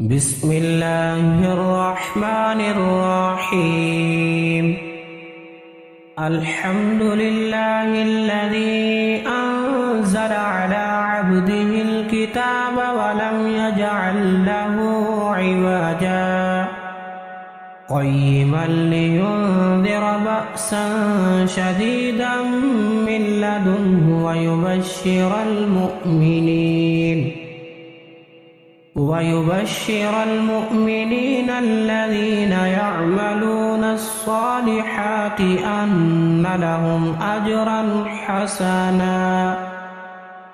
بسم الله الرحمن الرحيم. الحمد لله الذي أنزل على عبده الكتاب ولم يجعل له عوجا قيما لينذر بأسا شديدا من لدنه ويبشر المؤمنين الذين يعملون الصالحات أن لهم أجرا حسنا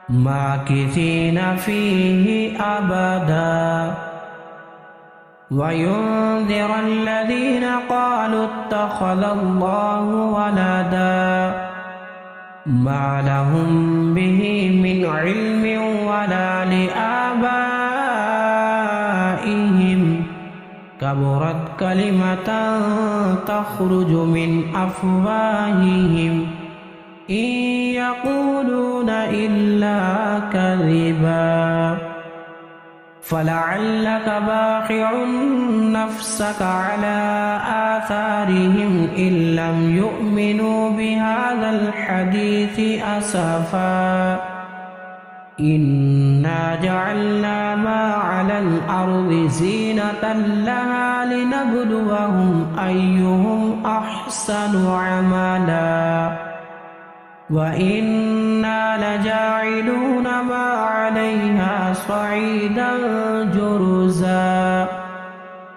ماكثين فيه أبدا وينذر الذين قالوا اتخذ الله ولدا ما لهم به من علم ولا لآبائهم كبرت كلمة تخرج من أفواههم إن يقولون إلا كذبا فلعلك باخع نفسك على آثارهم إن لم يؤمنوا بهذا الحديث أسفا إنا جعلنا ما على الأرض زينة لها لنبلوهم أيهم أحسن عملا وإنا لجاعلون ما عليها صعيدا جرزا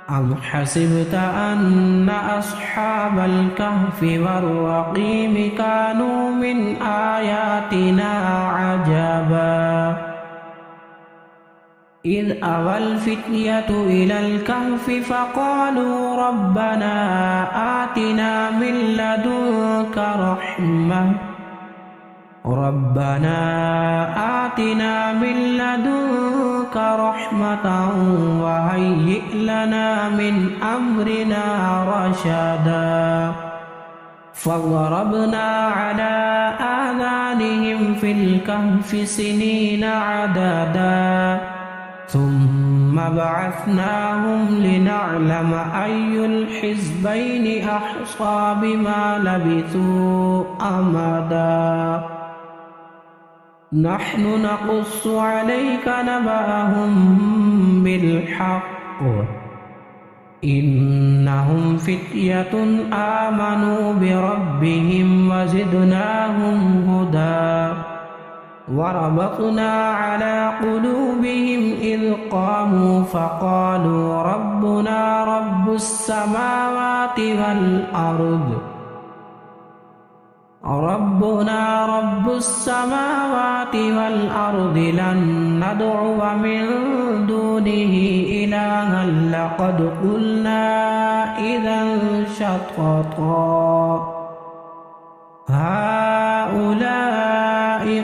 أم حسبت أن أصحاب الكهف والرقيم كانوا من آياتنا عجبا إذ أوى الفتية إلى الكهف فقالوا ربنا آتنا من لدنك رحمة وهيئ لنا من أمرنا رشدا فضربنا على آذانهم في الكهف سنين عددا ثم بعثناهم لنعلم أي الحزبين أحصى بما لبثوا أمدا نحن نقص عليك نبأهم بالحق إنهم فتية آمنوا بربهم وزدناهم هدى وربطنا على قلوبهم إذ قاموا فقالوا ربنا رب السماوات والأرض لن ندعو من دونه إلها لقد قلنا إذا شططا هؤلاء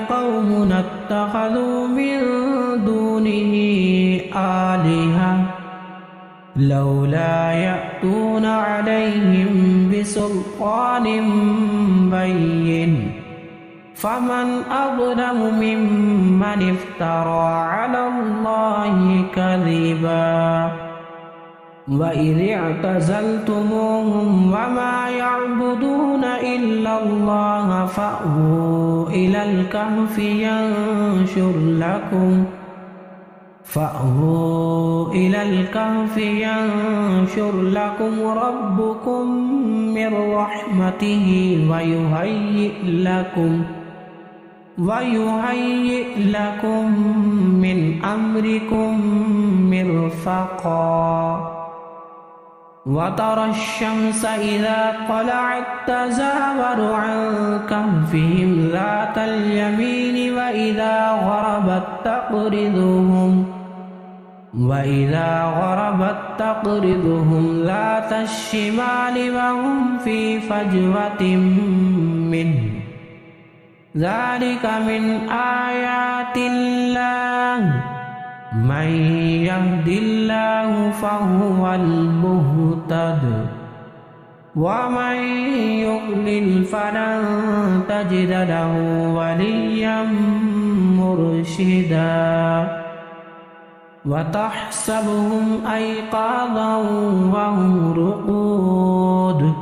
قومنا اتخذوا من دونه آلهة لولا يأتون عليهم بسلطان بين فمن أظلم ممن افترى على الله كذبا وإذ اعتزلتموهم وما يعبدون إلا الله فأووا إلى الكهف ينشر لكم ربكم من رحمته ويهيئ لكم من أمركم مرفقا وترى الشمس إذا طلعت تزاور عن كهفهم ذات اليمين وإذا غربت تقرضهم ذات الشمال وهم في فجوة منه ذلك من آيات الله من يهد الله فهو المهتد ومن يضلل فلن تجد له وليا مرشدا وتحسبهم أيقاظا وهم رقود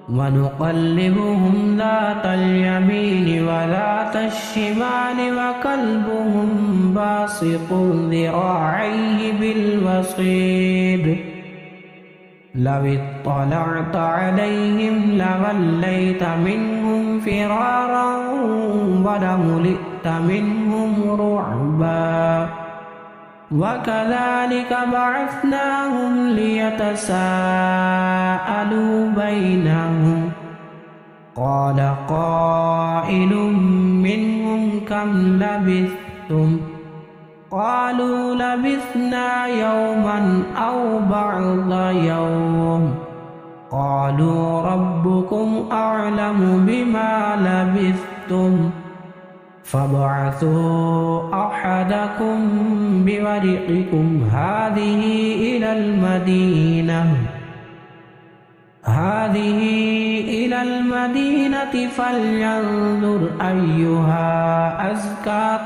ونقلبهم ذات اليمين وذات الشمال وكلبهم باسط ذراعيه بالوصيد لو اطلعت عليهم لوليت منهم فرارا ولملئت منهم رعبا وكذلك بعثناهم ليتساءلوا بينهم قال قائل منهم كم لبثتم قالوا لبثنا يوما أو بعض يوم قالوا ربكم أعلم بما لبثتم فابعثوا أحدكم بورقكم هذه إلى المدينة فلينظر أيها أزكى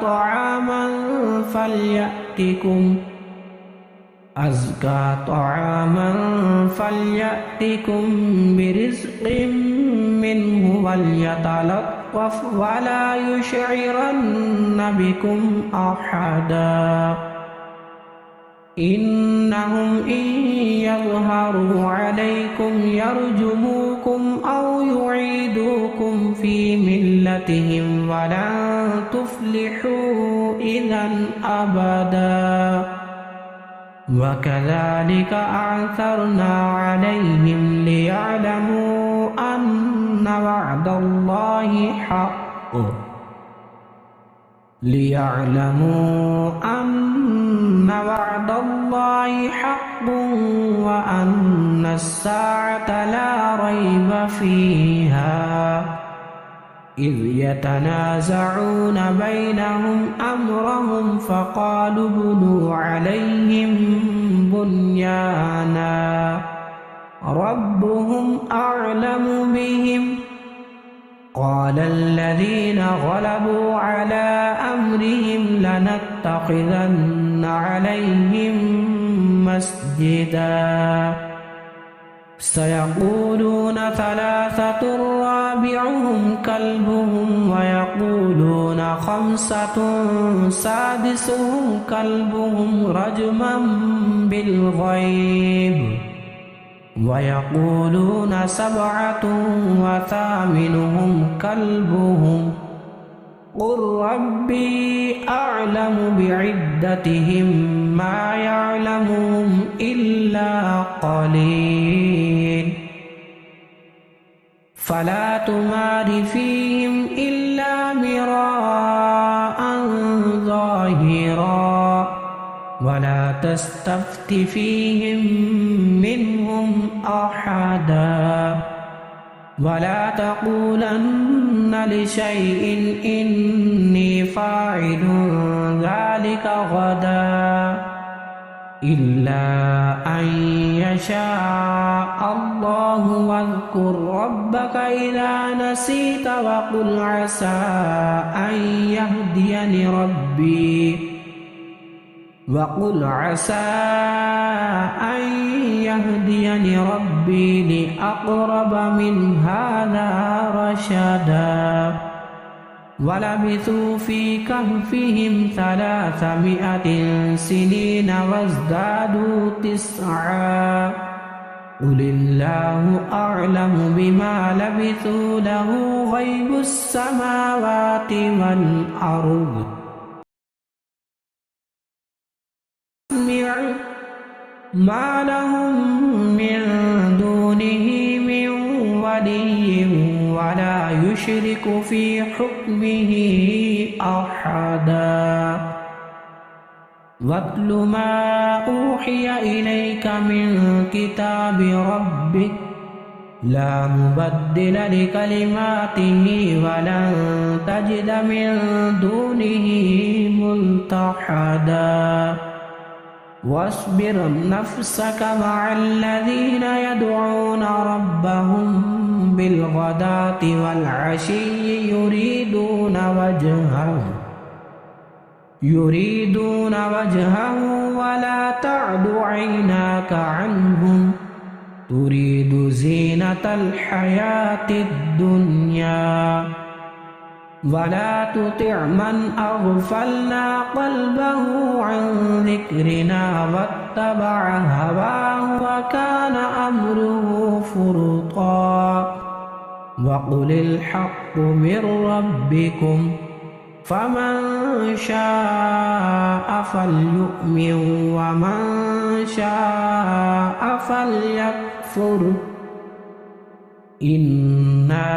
طعاما فليأتكم برزق منه وليتلطف ولا يشعرن بكم أحدا إنهم إن يظهروا عليكم يرجموكم أو يعيدوكم في ملتهم ولن تفلحوا إذا أبدا وكذلك أعثرنا عليهم ليعلموا أن وعد الله حق وأن الساعة لا ريب فيها إذ يتنازعون بينهم أمرهم فقالوا ابنوا عليهم بنيانا ربهم أعلم بهم قال الذين غلبوا على أمرهم لنتخذن عليهم مسجدا سيقولون ثلاثة رابعهم كلبهم ويقولون خمسة سادسهم كلبهم رجما بالغيب ويقولون سبعة وثامنهم كلبهم قل ربي أعلم بعدتهم ما يعلمهم إلا قليل فلا تمار فيهم إلا مراء ظاهرا ولا تستفت فيهم منهم أحدا ولا تقولن لشيء إني فاعل ذلك غدا إلا أن يشاء الله واذكر ربك إذا نسيت وقل عسى أن يهديني ربي لأقرب من هذا رشدا ولبثوا في كهفهم 300 سنين وازدادوا 9 قل الله أعلم بما لبثوا له غيب السماوات والأرض ما لهم من دونه من ولي ولا يشرك في حكمه أحدا واتل ما أوحي إليك من كتاب ربك لا مبدل لكلماته ولن تجد من دونه ملتحدا واصبر نفسك مع الذين يدعون ربهم بالغداة والعشي يريدون وجهه ولا تعد عيناك عنهم تريد زينة الحياة الدنيا ولا تطع من أغفلنا قلبه عن ذكرنا واتبع هواه وكان أمره فرطا وقل الحق من ربكم فمن شاء فليؤمن ومن شاء فليكفر إنا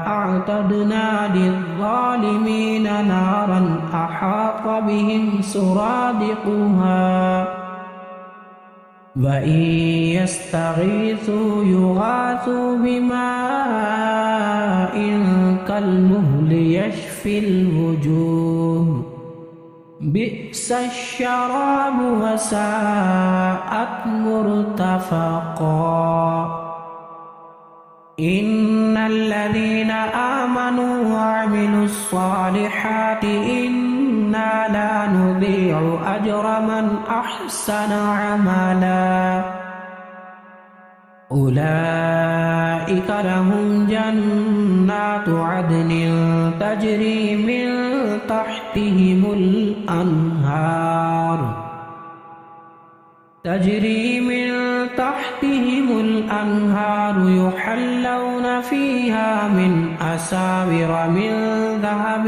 أعتدنا للظالمين نارا أحاط بهم سرادقها وإن يستغيثوا يغاثوا بماء كالمهل يشفي الوجوه بئس الشراب وساءت مرتفقا إن الذين آمنوا وعملوا الصالحات إنا لا نضيع أجر من أحسن عملا أولئك لهم جنات عدن تجري من تحتهم الأنهار يحلون فيها من أساور من ذهب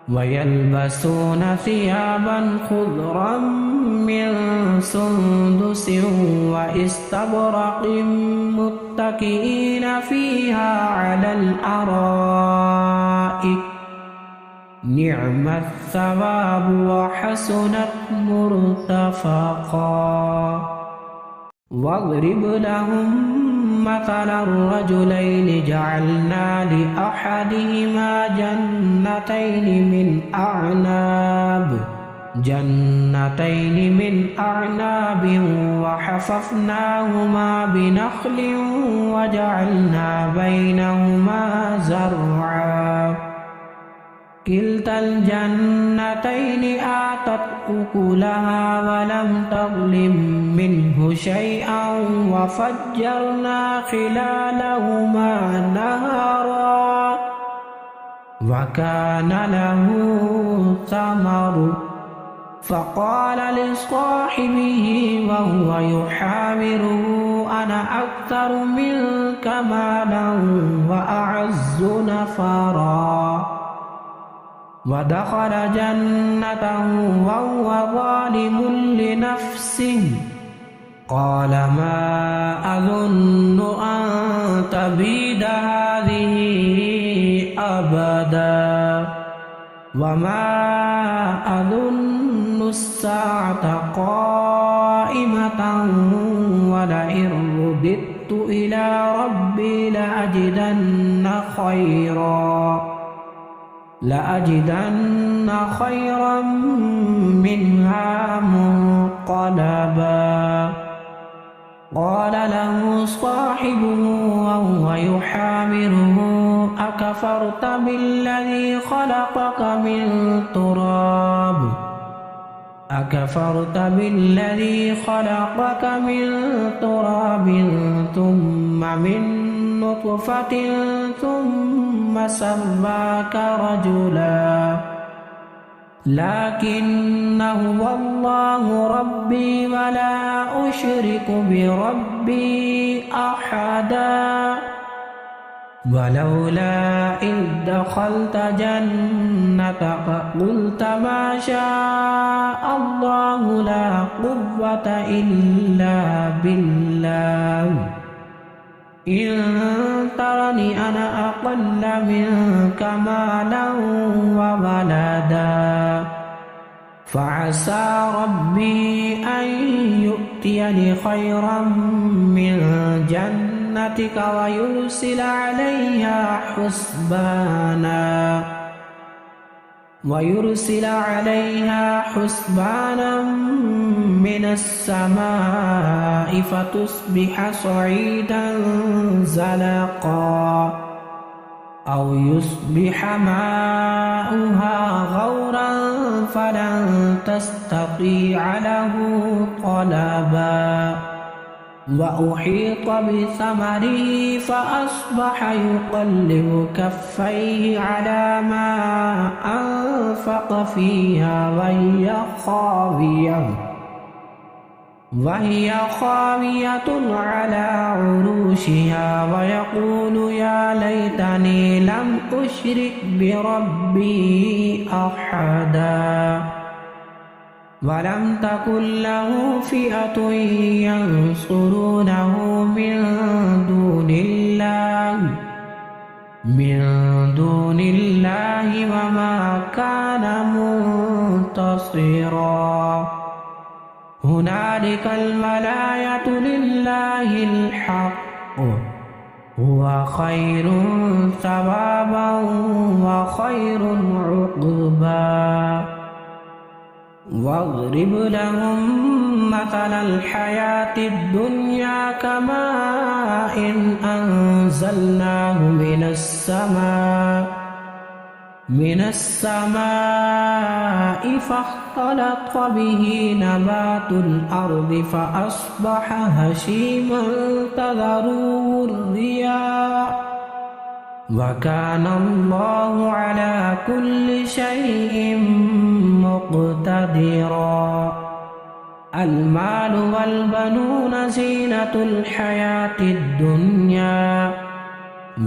ويلبسون ثيابا خضرا من سندس واستبرق متكئين فيها على الأرائك نعم الثواب وحسنت مرتفقا واضرب لهم مثلا الرجلين جعلنا لأحدهما جنتين من أعناب وحففناهما بنخل وجعلنا بينهما زرعا كلتا الجنتين آتت أكلها ولم تظلم منه شيئا وفجرنا خلالهما نهرا وكان له ثمر فقال لصاحبه وهو يحاوره أنا أكثر منك مالا وأعز نفرا ودخل جنته وهو ظالم لنفسه قال ما أظن أن تبيد هذه أبدا وما أظن الساعة قائمة ولئن رددت إلى ربي لأجدن خيرا منها منقلبا قال له صاحبه وهو يحاوره أكفرت بالذي خلقك من تراب ثم من نطفة ثم سواك رجلا لكن هو الله ربي ولا أشرك بربي أحدا ولولا إذ دخلت جنتك قلت ما شاء الله لا قوة إلا بالله إن ترني أنا أقل منك مالا وولدا فعسى ربي أن يؤتيني خيرا من جنتك ويرسل عليها حسبانا من السماء فتصبح صعيدا زلقا أو يصبح ماؤها غورا فلن تستطيع له طلبا وأحيط بثمره فأصبح يقلب كفيه على ما أنفق فيها وهي خاوية على عروشها ويقول يا ليتني لم أشرك بربي أحدا ولم تكن له فئة ينصرونه من دون الله وما كان منتصرا هنالك الولاية لله الحق هو خير ثوابا وخير عقبا واضرب لهم مثل الحياة الدنيا كماء أنزلناه من السماء فاختلط به نبات الأرض فأصبح هشيما تذروه الرياح وكان الله على كل شيء مقتدرا المال والبنون زينة الحياة الدنيا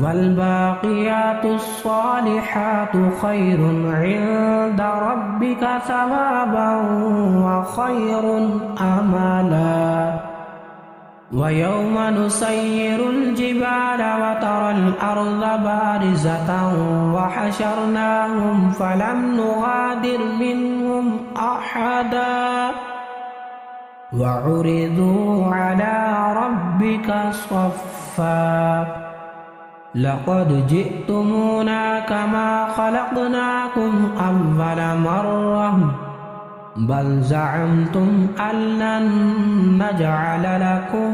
والباقيات الصالحات خير عند ربك ثوابا وخير أملا ويوم نسير الجبال وترى الأرض بارزة وحشرناهم فلم نغادر منهم أحدا وعرضوا على ربك صفا لقد جئتمونا كما خلقناكم أول مرة بل زعمتم أن لن نجعل لكم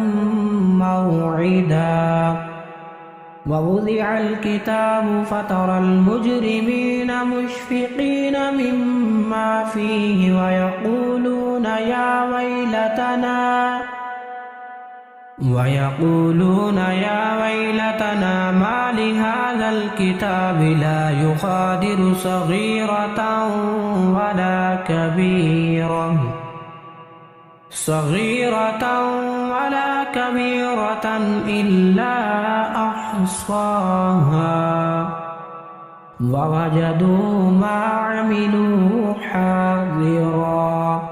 موعدا ووضع الكتاب فترى المجرمين مشفقين مما فيه ويقولون يا ويلتنا ما لهذا الكتاب لا يغادر صغيرة ولا كبيرة إلا أحصاها ووجدوا ما عملوا حاضرا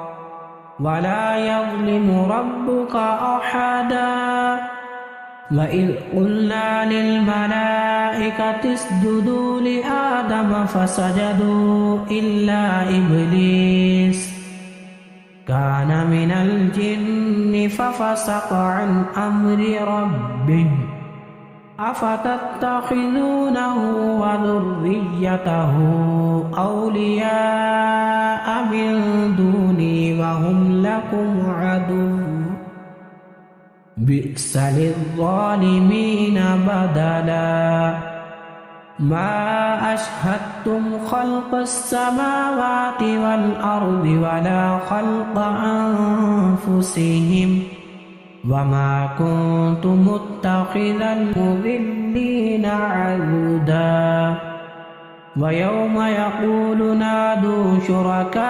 ولا يظلم ربك أحدا وإذ قلنا للملائكة اسجدوا لآدم فسجدوا إلا إبليس كان من الجن ففسق عن أمر ربه أفتتخذونه وذريته أولياء من دوني وهم لكم عدو بئس للظالمين بدلا ما أشهدتم خلق السماوات والأرض ولا خلق أنفسهم وما كنت متخذ المضلين عضدا ويوم يقول نادوا شركائي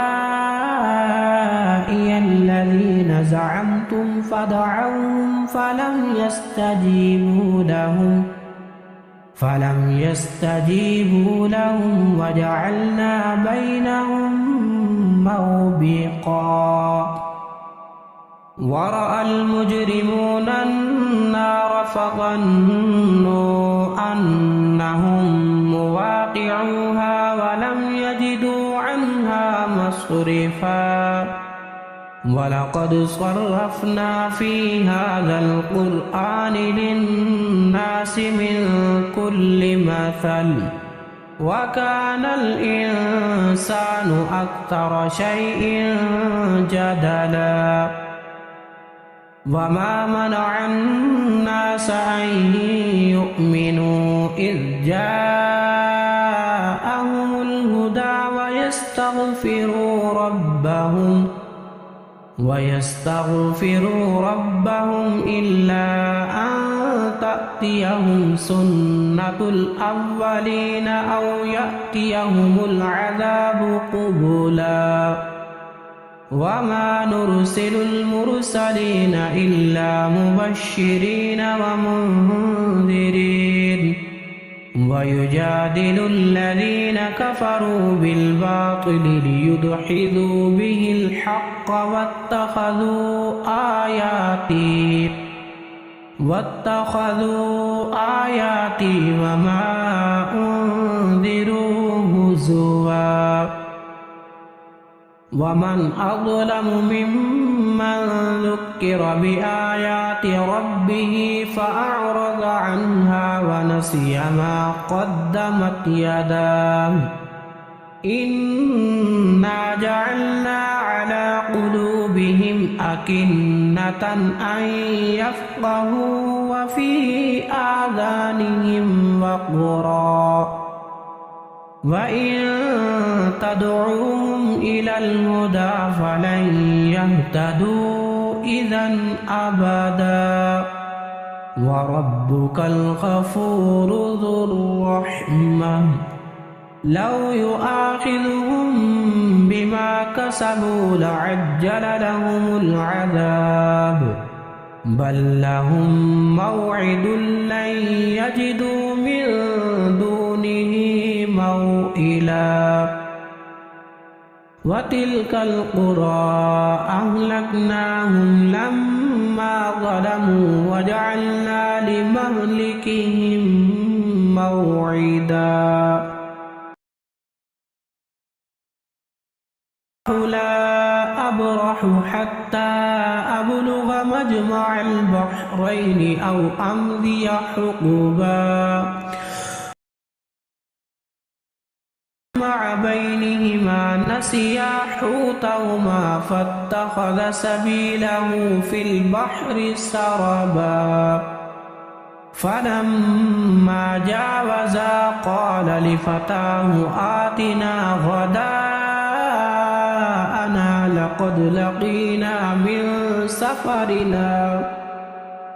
الذين زعمتم فدعوهم فلم يستجيبوا لهم وجعلنا بينهم موبقا ورأى المجرمون النار فظنوا أنهم مواقعوها ولم يجدوا عنها مصرفا ولقد صرفنا في هذا القرآن للناس من كل مثل وكان الإنسان أكثر شيء جدلا وما منع الناس أن يؤمنوا إذ جاءهم ويستغفروا ربهم إلا أن تأتيهم سنة الأولين أو يأتيهم العذاب قبلا وما نرسل المرسلين إلا مبشرين ومنذرين ويجادل الذين كفروا بالباطل ليدحضوا به الحق واتخذوا آياتي وما أنذروا هزوا ومن أظلم ممن ذكر بآيات ربه فأعرض عنها ونسي ما قدمت يداه إنا جعلنا على قلوبهم أكنة أن يفقهوا وفي آذانهم وقرا وإن تدعوهم إلى الهدى فلن يهتدوا إذا أبدا وربك الغفور ذو الرحمة لو يؤاخذهم بما كسبوا لعجل لهم العذاب بل لهم موعد لن يجدوا من دونه موئلا وتلك القرى أهلكناهم لما ظلموا وجعلنا لمهلكهم موعدا لا أبرح حتى أبلغ مجمع البحرين أو أمضي حقبا مع بينهما نسيا حوتهما فاتخذ سبيله في البحر سربا فلما جاوزا قال لفتاه آتنا غداءنا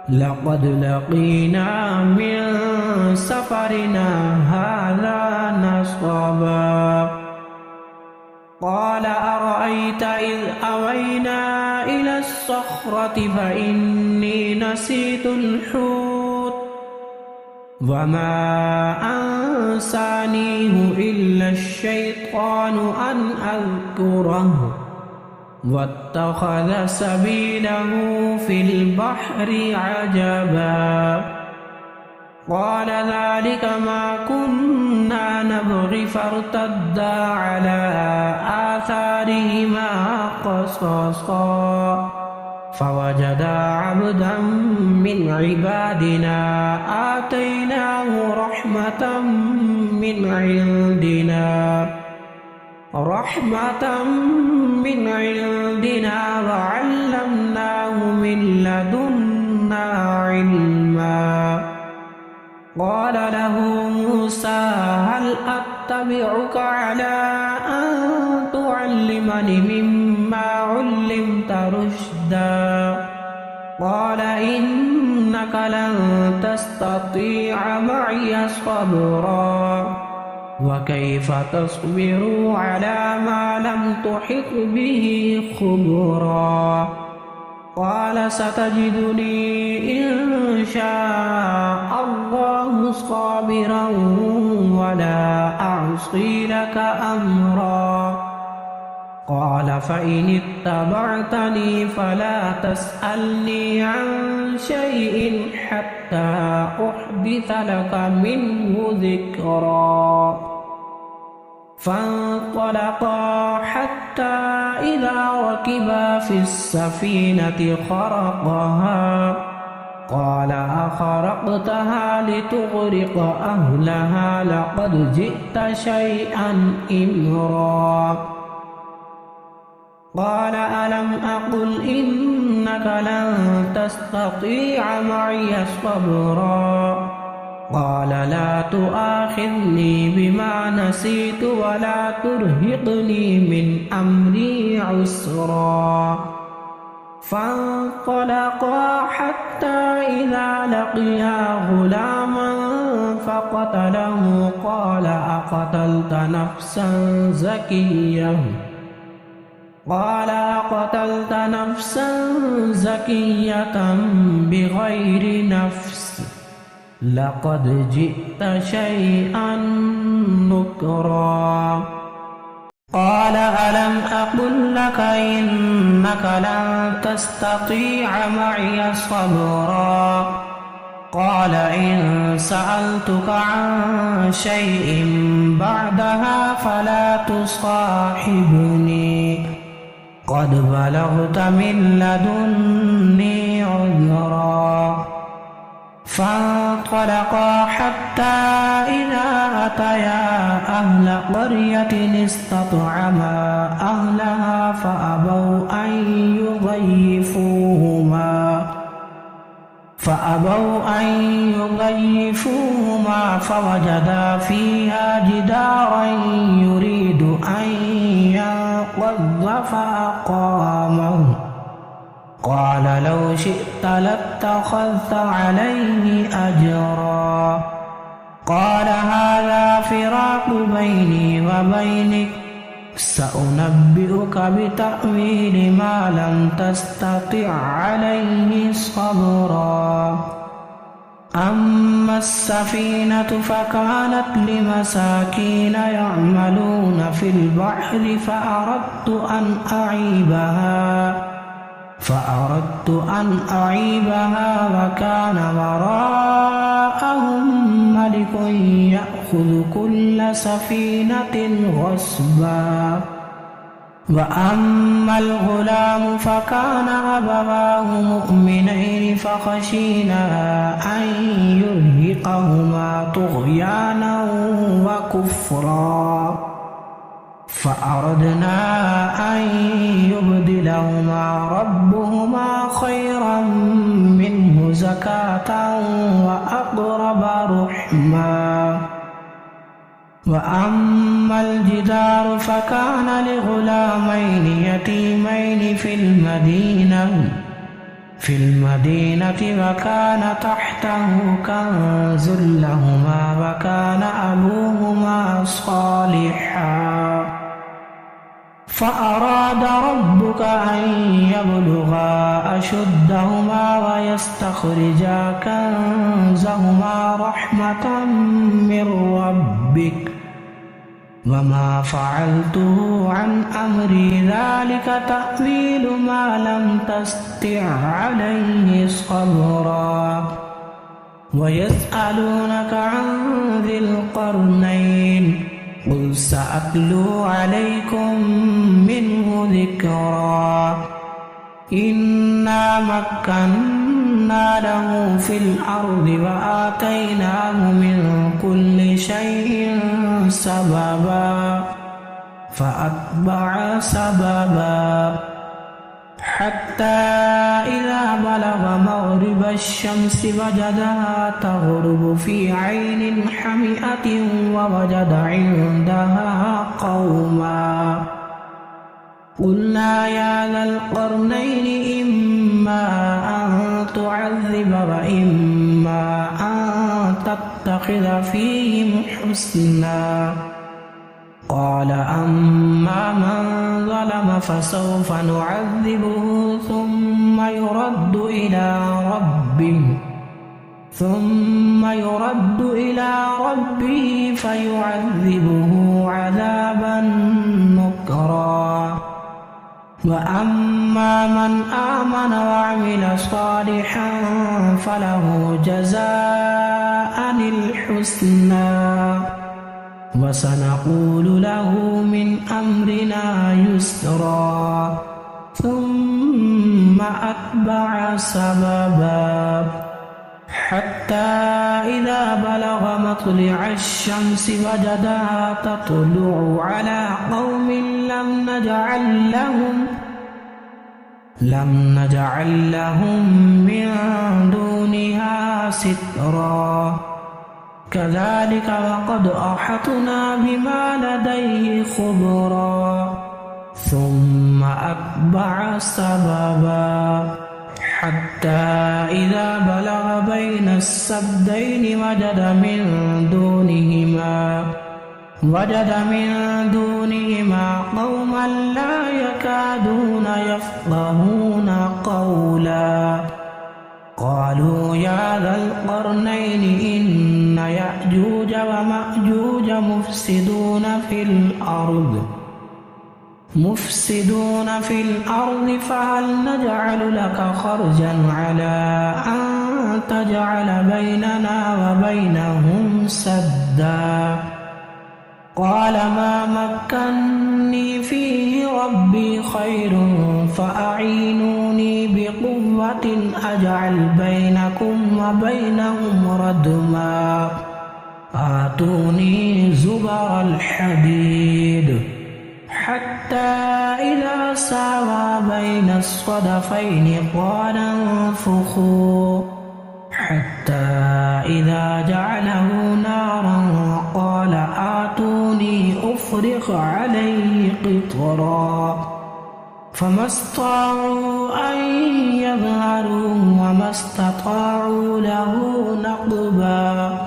لقد لقينا من سفرنا هذا نصبا قال أرأيت إذ أوينا إلى الصخرة فإني نسيت الحوت وما أنسانيه إلا الشيطان أن أذكره واتخذ سبيله في البحر عجبا قال ذلك ما كنا نبغي فارتدا على آثارهما قصصا فوجدا عبدا من عبادنا آتيناه رحمة من عندنا وعلمناه من لدنا علما قال له موسى هل أتبعك على أن تعلمني مما علمت رشدا قال إنك لن تستطيع معي صبرا وكيف تصبر على ما لم تحط به خبرا قال ستجدني إن شاء الله صابرا ولا أعصي لك أمرا قال فإن اتبعتني فلا تسألني عن شيء حتى أحدث لك منه ذكرا فانطلقا حتى إذا ركبا في السفينة خرقها قال أخرقتها لتغرق أهلها لقد جئت شيئا إمرا قال ألم أقل إنك لن تستطيع معي صبرا قال لا تؤاخذني بما نسيت ولا ترهقني من أمري عسرا فانطلقا حتى إذا لقيا غلاما فقتله قال أقتلت نفسا زكية بغير نفس لقد جئت شيئا نكرا قال ألم أقل لك إنك لن تستطيع معي صبرا قال إن سألتك عن شيء بعدها فلا تصاحبني قد بلغت من لدني عذرا فانطلقا حتى إذا أتيا أهل قرية استطعما أهلها فأبوا أن يضيفوهما فوجدا فيها جدارا يريد أن ينقض فأقامه قال لو شئت لاتخذت عليه أجرا قال هذا فراق بيني وبينك سأنبئك بتأويل ما لم تستطع عليه صبرا أما السفينة فكانت لمساكين يعملون في البحر فأردت أن أعيبها وكان وراءهم ملك يأخذ كل سفينة غصبا وأما الغلام فكان أبواه مؤمنين فخشينا أن يرهقهما طغيانا وكفرا فأردنا أن يبدلهما ربهما خيرا منه زكاة وأقرب رحما وأما الجدار فكان لغلامين يتيمين في المدينة وكان تحته كنز لهما وكان أبوهما صالحا فأراد ربك أن يبلغا أشدهما ويستخرجا كنزهما رحمة من ربك وما فعلته عن أمري ذلك تأويل ما لم تستطع عليه صبرا ويسألونك عن ذي القرنين قل سأتلو عليكم منه ذكرا إنا مكنا له في الأرض وآتيناه من كل شيء سببا فأتبع سببا حتى إذا بلغ مغرب الشمس وجدها تغرب في عين حمئة ووجد عندها قوما قلنا يا ذا القرنين إما أن تعذب وإما أن تتخذ فيهم حسنا قال أما من ظلم فسوف نعذبه ثم يرد إلى ربه فيعذبه عذابا نكرا وأما من آمن وعمل صالحا فله جزاء الحسنى وسنقول له من أمرنا يسرا ثم أتبع سببا حتى إذا بلغ مطلع الشمس وجدها تطلع على قوم لم نجعل لهم من دونها سترا كذلك وقد أحطنا بما لديه خبرا ثم أتبع سببا حتى إذا بلغ بين السدين وجد من دونهما قوما لا يكادون يفقهون قولا قالوا يا ذا القرنين إن يأجوج ومأجوج مفسدون في الأرض فهل نجعل لك خرجا على أن تجعل بيننا وبينهم سدا قال ما مكني فيه ربي خير فأعينوني بقوة أجعل بينكم وبينهم ردما آتوني زبر الحديد حتى إذا ساوى بين الصدفين قال انفخوا حتى إذا جعله نارا قال آتوني أفرغ عليه قطرا فما استطاعوا أن يظهروا وما استطاعوا له نقبا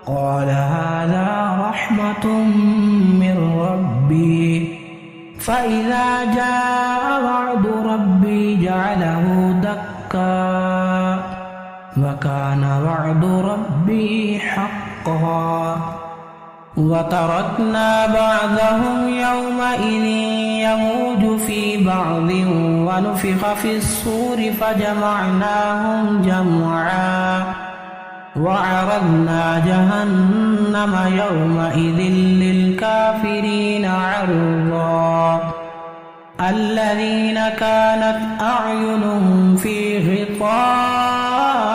قال هذا رحمة من ربي فإذا جاء وعد ربي جعله دكا وكان وعد ربي حقا وتركنا بعضهم يومئذ يموج في بعض ونفخ في الصور فجمعناهم جمعا وعرضنا جهنم يومئذ للكافرين عرضا الذين كانت أعينهم في غطاء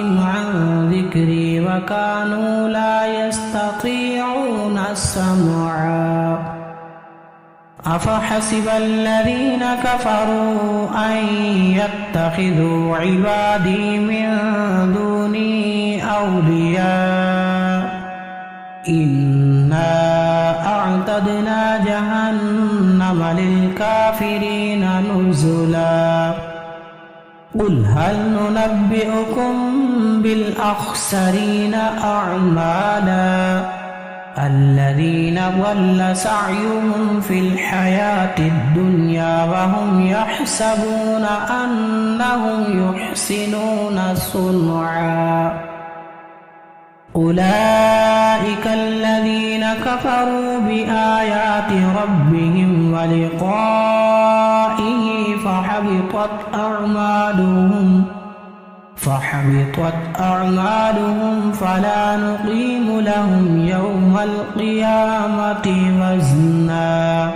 عن ذكري وكانوا لا يستطيعون سمعا أفحسب الذين كفروا أن يتخذوا عبادي من دوني أولياء إنا أعتدنا جهنم للكافرين نزلا قل هل ننبئكم بالأخسرين أعمالا الذين ضل سعيهم في الحياة الدنيا وهم يحسبون أنهم يحسنون صنعا أولئك الذين كفروا بآيات ربهم ولقائه فحبطت أعمالهم فلا نقيم لهم يوم القيامة وزنا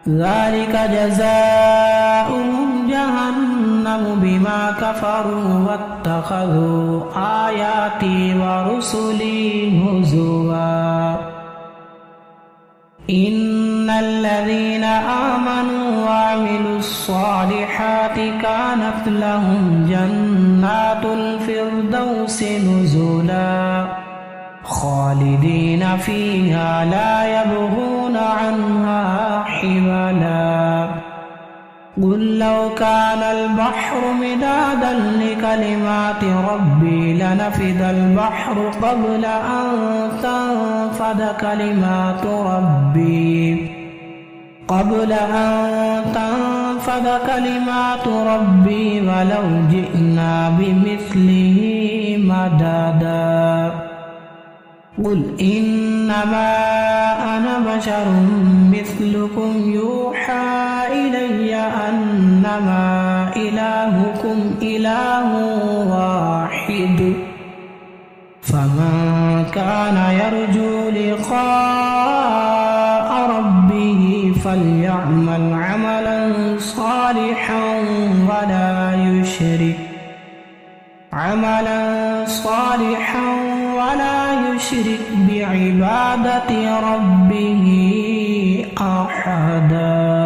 ذلك جزاؤهم جهنم بما كفروا واتخذوا آياتي ورسلي هزوا إن الذين آمنوا وعملوا الصالحات كانت لهم جنات الفردوس نزلا خالدين فيها لا يبغون عنها حولا قل لو كان البحر مدادا لكلمات ربي لنفد البحر قبل أن تنفد كلمات ربي ولو جئنا بمثله مددا قل إنما أنا بشر مثلكم يوحى إلي أنما إلهكم إله واحد فمن كان يرجو لقاء ربه فليعمل عملا صالحا ولا يشرك بعبادة ربه أحدا.